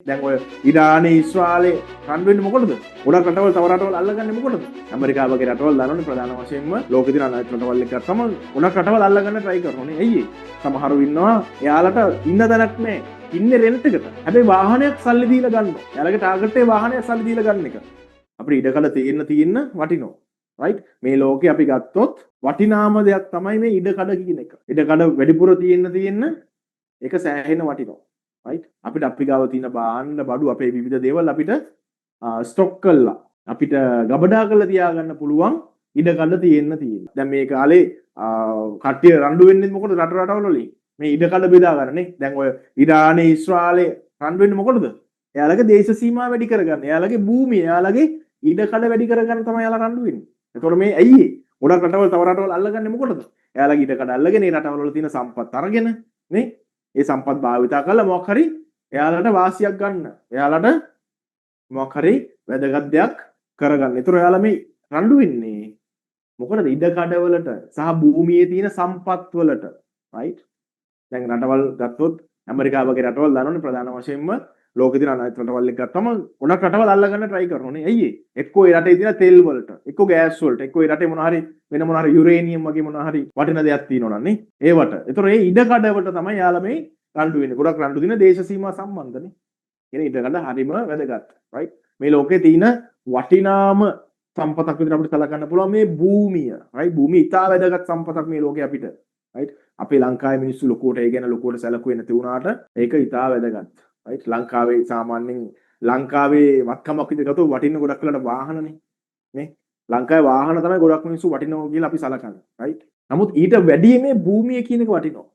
දැන් ඔය ඉරානයේ ඉස්රායලේ රන් වෙන්නේ මොකටද? ගොඩක් රටවල් තව රටවල් අල්ලගන්නේ මොකටද? ඇමරිකාව වගේ රටවල් දන්නවනේ ප්‍රධාන වශයෙන්ම ලෝකෙ තියෙන අනිත් රටවල් එක ගත්තම ගොඩක් රටවල් අල්ලගන්න try කරනෝනේ. ඇයි ඒ? සමහරව ඉන්නවා එයාලට ඉන්න තැනක් නැහැ. ඉන්නේ රෙන්ට් එකට. හැබැයි වාහනයක් සල්ලි දීලා ගන්නවා. එයාලගේ ටාගට් එකේ වාහනයක් සල්ලි දීලා ගන්න එක. අපිට ඉඩකඩ තියෙන්න වටිනවා. right? මේ ලෝකේ අපි ගත්තොත් වටිනාම දෙයක් තමයි මේ ඉඩකඩ කියන එක. ඉඩකඩ වැඩිපුර තියෙන්න ඒක සෑහෙන වටිනවා. right? අපිට අපි ගාව තියෙන භාණ්ඩ බඩු අපේ විවිධ දේවල් අපිට ස්ටොක් කරලා අපිට ගබඩා කරලා තියාගන්න පුළුවන් ඉඩකඩ තියෙන්න. දැන් මේ කාලේ කට්ටිය රණ්ඩු වෙන්නේ මොකද රටවල් වලින්? මේ ඉඩකඩ බෙදා ගන්නනේ. දැන් ඔය ඉරානයේ ඉස්රායලේ රණ්ඩු වෙන්නේ මොකටද? එයාලගේ දේශ සීමා වැඩි කරගන්න. එයාලගේ භූමිය, එයාලගේ ඉඩකඩ වැඩි කරගන්න තමයි එයාලා රණ්ඩු වෙන්නේ. එතකොට මේ ඇයි ඒ? ගොඩක් රටවල් තව රටවල් අල්ලගන්නේ මොකටද? එයාලගේ ඉඩකඩ අල්ලගෙන ඒ රටවල් වල තියෙන සම්පත් අරගෙන නේ? ඒ සම්පත් භාවිතා කරලා මොකක් හරි එයාලට වාසියක් ගන්න. එයාලට මොකක් හරි වැදගත් දෙයක් කරගන්න. ඒතර එයාලා මේ රණ්ඩු වෙන්නේ මොකටද? ඉඩකඩ වලට සහ භූමියේ තියෙන සම්පත් වලට. right? දැන් රටවල් ගත්තොත් ඇමරිකාව වගේ රටවල් දන්නවනේ ප්‍රධාන වශයෙන්ම ලෝකෙ තියෙන අනිත් රටවල් එක ගත්තම ගොඩක් රටවල් අල්ලගන්න try කරනෝනේ. ඇයි ඒ? එක්කෝ ඒ රටේ තියෙන තෙල් වලට, එක්කෝ ගෑස් වලට, එක්කෝ ඒ රටේ මොනවා හරි වෙන මොනවා හරි යුරේනියම් වගේ මොනවා හරි වටින දෙයක් තියෙනවා නන්නේ. ඒවට. ඒතර ඒ ඉඩකඩ වලට තමයි යාලා මේ රණ්ඩු වෙන්නේ. ගොඩක් රණ්ඩු දින දේශ සීමා සම්බන්ධනේ. කියන ඉඩකඩ හරිම වැදගත්. right? මේ ලෝකේ තියෙන වටිනාම සම්පතක් විදිහට අපිට සලකන්න පුළුවන් මේ භූමිය. right? භූමිය ඉතා වැදගත් සම්පතක් මේ ලෝකේ අපිට. right? අපේ ලංකාවේ මිනිස්සු ලොකුවට ඒ ගැන ලොකුවට සැලකුවේ නැති වුණාට ඒක ඉතා වැදගත්. right? ලංකාවේ සාමාන්‍යයෙන් ලංකාවේ වත්කමක් විදිහට ගත්තොත් වටින ගොඩක් වෙලාට වාහනනේ. නේ? ලංකාවේ වාහන තමයි ගොඩක් මිනිස්සු වටිනවා කියලා අපි සලකන්නේ. right? නමුත් ඊට වැඩිය මේ භූමිය කියන එක වටිනවා.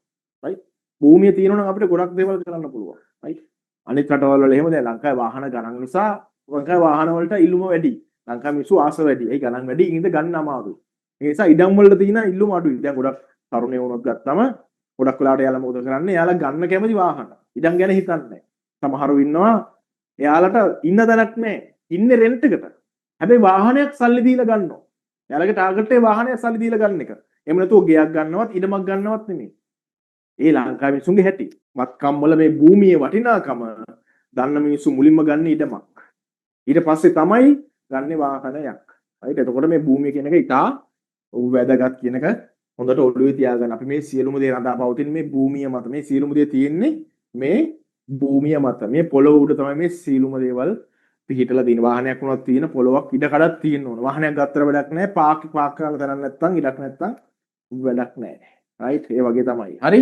right? භූමිය තියෙනවා නම් අපිට ගොඩක් දේවල් කරන්න පුළුවන්. right? අනිත් රටවල් වල එහෙම දැන් ලංකාවේ වාහන ගණන් නිසා ලංකාවේ වාහන වලට ඉල්ලුම වැඩි. ලංකාවේ මිනිස්සු ආස වැඩි. ඒ ගණන් වැඩි ඉඳ ගන්න අමාරුයි. ඒ නිසා ඉඩම් වලට තියෙන ඉල්ලුම අඩුයි. දැන් ගොඩක් තරුණයෝ වුණත් ගත්තම ගොඩක් වෙලාවට එයාලා මොකද කරන්නේ? එයාලා ගන්න කැමති වාහන. ඉඩම් ගැන හිතන්නේ නැහැ. සමහරව ඉන්නවා එයාලට ඉන්න තැනක් නැහැ. ඉන්නේ රෙන්ට් එකට. හැබැයි වාහනයක් සල්ලි දීලා ගන්නවා. එයාලගේ ටාගට් එකේ වාහනයක් සල්ලි දීලා ගන්න එක. එහෙම නැතුව ගෙයක් ගන්නවත් ඉඩමක් ගන්නවත් නෙමෙයි. ඒ ලංකාවේ මිනිසුන්ගේ හැටි. වත්කම් වල මේ භූමියේ වටිනාකම දන්න මිනිස්සු මුලින්ම ගන්න ඉඩමක්. ඊට පස්සේ තමයි ගන්නේ වාහනයක්. right? එතකොට මේ භූමිය කියන එක ඉතා වැදගත් කියන එක හොඳට ඔළුවේ තියාගන්න. අපි මේ සියලුම දේ රඳා පවතින මේ භූමිය මත. මේ සියලුම දේ තියෙන්නේ මේ භූමිය මත. මේ පොළොව උඩ තමයි මේ සියලුම දේවල් පිහිටලා තියෙන. වාහනයක් වුණත් තියෙන පොළොවක් ඉඩකඩක් තියෙන්න ඕන. වාහනයක් ගත්තට වැඩක් නැහැ. පාක් කරලා තරක් නැත්තම් ඉඩක් නැත්තම් වැඩක් නැහැ. right? ඒ වගේ තමයි. හරි?